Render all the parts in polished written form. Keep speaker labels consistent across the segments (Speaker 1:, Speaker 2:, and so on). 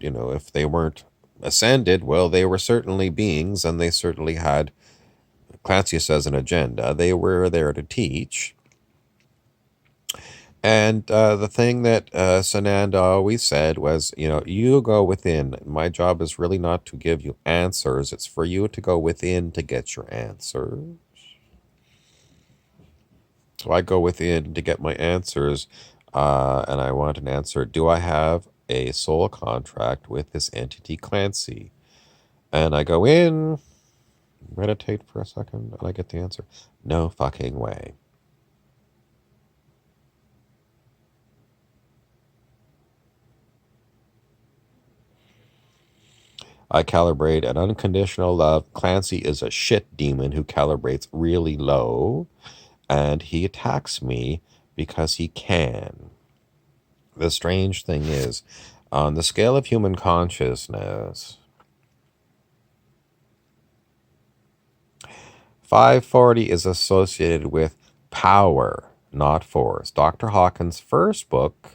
Speaker 1: And, if they weren't ascended, well, they were certainly beings, and they certainly had, Clancy says, an agenda. They were there to teach. And the thing that Sananda always said was, you go within. My job is really not to give you answers. It's for you to go within to get your answers. So I go within to get my answers, and I want an answer. Do I have a soul contract with this entity, Clancy? And I go in, meditate for a second, and I get the answer. No fucking way. I calibrate an unconditional love. Clancy is a shit demon who calibrates really low, and he attacks me because he can. The strange thing is, on the scale of human consciousness, 540 is associated with power, not force. Dr. Hawkins' first book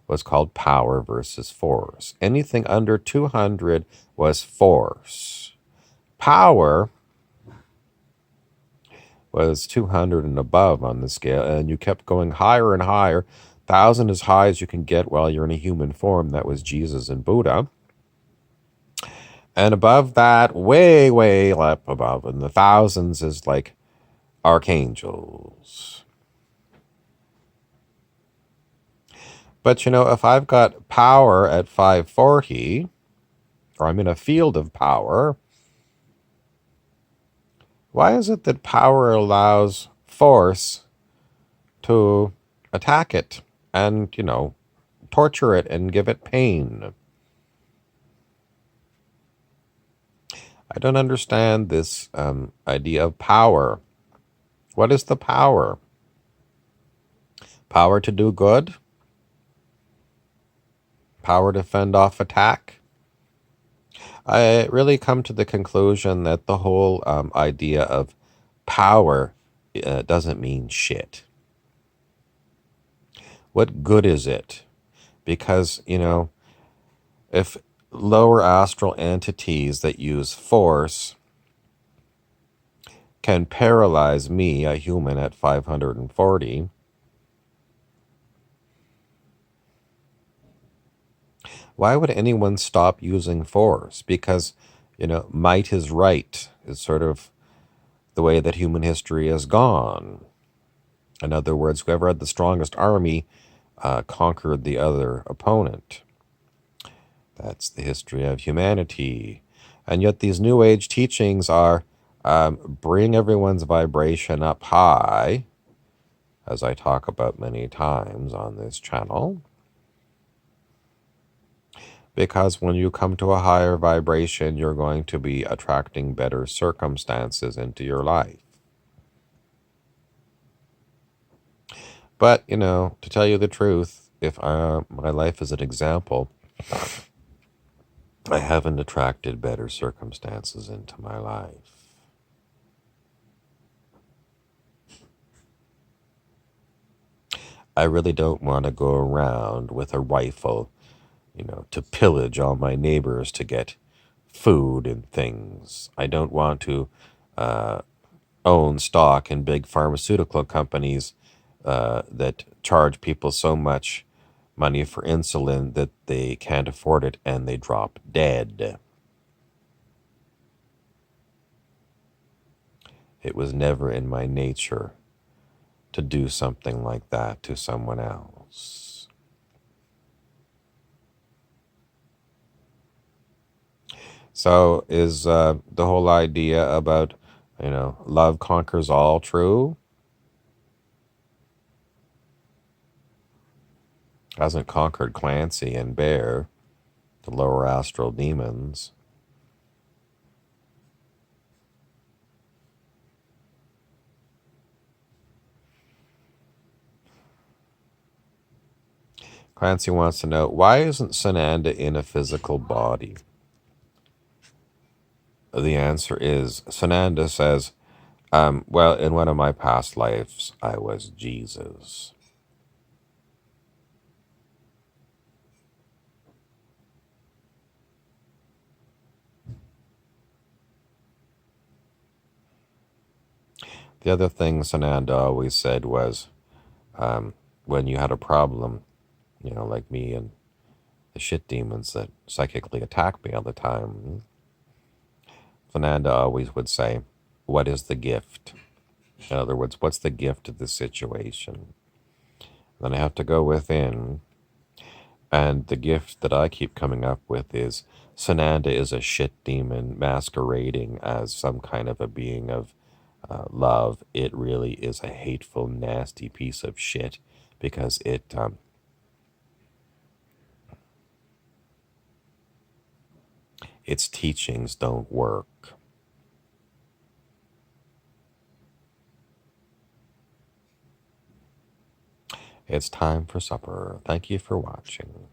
Speaker 1: was called Power versus Force. Anything under 200 was force. Power was 200 and above on the scale, and you kept going higher and higher. 1,000 as high as you can get while you're in a human form. That was Jesus and Buddha. And above that, way, way up above, in the thousands is like archangels. But if I've got power at 540, or I'm in a field of power, why is it that power allows force to attack it and, torture it and give it pain? I don't understand this idea of power. What is the power? Power to do good? Power to fend off attack? I really come to the conclusion that the whole idea of power doesn't mean shit. What good is it? Because, if lower astral entities that use force can paralyze me, a human at 540, why would anyone stop using force? Because, might is right is sort of the way that human history has gone. In other words, whoever had the strongest army conquered the other opponent. That's the history of humanity. And yet these New Age teachings are bring everyone's vibration up high, as I talk about many times on this channel. Because when you come to a higher vibration, you're going to be attracting better circumstances into your life. But, to tell you the truth, if my life is an example, I haven't attracted better circumstances into my life. I really don't want to go around with a rifle, to pillage all my neighbors to get food and things. I don't want to own stock in big pharmaceutical companies that charge people so much money for insulin that they can't afford it and they drop dead. It was never in my nature to do something like that to someone else. So is the whole idea about, love conquers all true? Hasn't conquered Clancy and Bear, the lower astral demons. Clancy wants to know, why isn't Sananda in a physical body? The answer is, Sananda says, well, in one of my past lives, I was Jesus. The other thing Sananda always said was, when you had a problem, like me and the shit demons that psychically attack me all the time, Sananda always would say, what is the gift? In other words, what's the gift of the situation? Then I have to go within, and the gift that I keep coming up with is Sananda is a shit demon masquerading as some kind of a being of love. It really is a hateful, nasty piece of shit because its teachings don't work. It's time for supper. Thank you for watching.